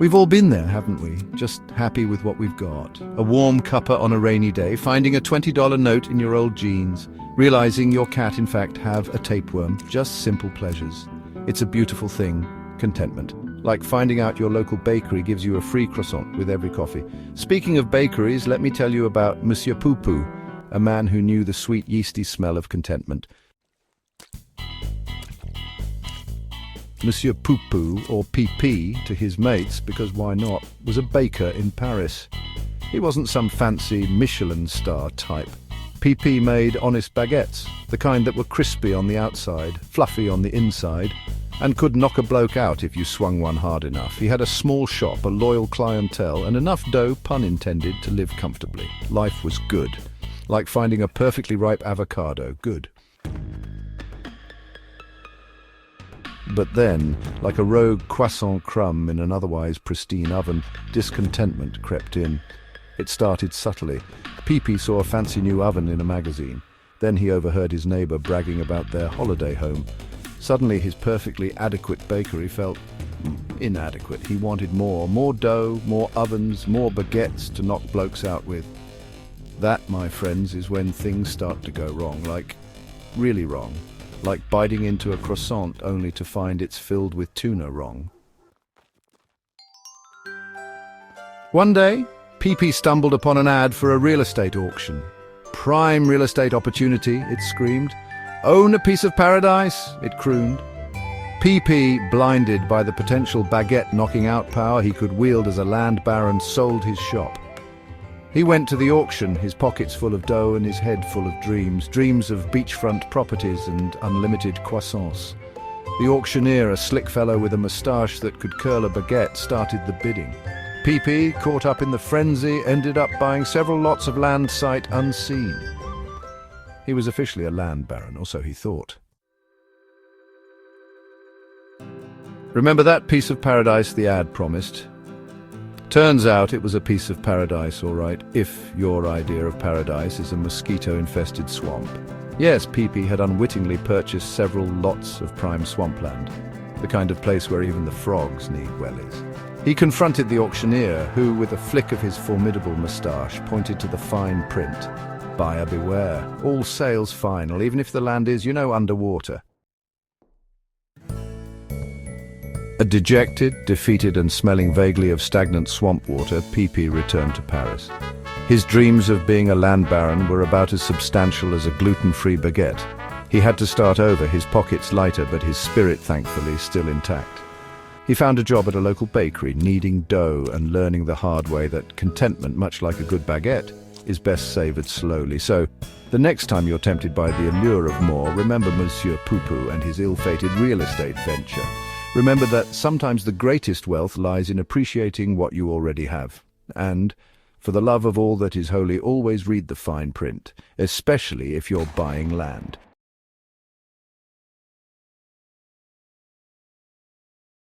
We've all been there, haven't we? Just happy with what we've got. A warm cuppa on a rainy day, finding a $20 note in your old jeans, realizing your cat in fact have a tapeworm. Just simple pleasures. It's a beautiful thing, contentment. Like finding out your local bakery gives you a free croissant with every coffee. Speaking of bakeries, let me tell you about Monsieur Poopoo, a man who knew the sweet yeasty smell of contentment. Monsieur Poopoo, or PP to his mates, because why not, was a baker in Paris. He wasn't some fancy Michelin star type. PP made honest baguettes, the kind that were crispy on the outside, fluffy on the inside, and could knock a bloke out if you swung one hard enough. He had a small shop, a loyal clientele, and enough dough, pun intended, to live comfortably. Life was good. Like finding a perfectly ripe avocado, good. But then, like a rogue croissant crumb in an otherwise pristine oven, discontentment crept in. It started subtly. PP saw a fancy new oven in a magazine. Then he overheard his neighbor bragging about their holiday home. Suddenly his perfectly adequate bakery felt inadequate. He wanted more dough, more ovens, more baguettes to knock blokes out with. That, my friends, is when things start to go wrong, like really wrong. Like biting into a croissant only to find it's filled with tuna wrong. One day, PP stumbled upon an ad for a real estate auction. Prime real estate opportunity, it screamed. Own a piece of paradise, it crooned. PP, blinded by the potential baguette knocking out power he could wield as a land baron, sold his shop. He went to the auction, his pockets full of dough and his head full of dreams of beachfront properties and unlimited croissants. The auctioneer, a slick fellow with a moustache that could curl a baguette, started the bidding. PP, caught up in the frenzy, ended up buying several lots of land sight unseen. He was officially a land baron, or so he thought. Remember that piece of paradise the ad promised? Turns out it was a piece of paradise, all right, if your idea of paradise is a mosquito-infested swamp. Yes, PP had unwittingly purchased several lots of prime swampland, the kind of place where even the frogs need wellies. He confronted the auctioneer, who, with a flick of his formidable moustache, pointed to the fine print. Buyer beware. All sales final, even if the land is, underwater. A dejected, defeated and smelling vaguely of stagnant swamp water, PP returned to Paris. His dreams of being a land baron were about as substantial as a gluten-free baguette. He had to start over, his pockets lighter but his spirit, thankfully, still intact. He found a job at a local bakery, kneading dough and learning the hard way that contentment, much like a good baguette, is best savoured slowly. So, the next time you're tempted by the allure of more, remember Monsieur Poopoo and his ill-fated real estate venture. Remember that sometimes the greatest wealth lies in appreciating what you already have. And, for the love of all that is holy, always read the fine print, especially if you're buying land.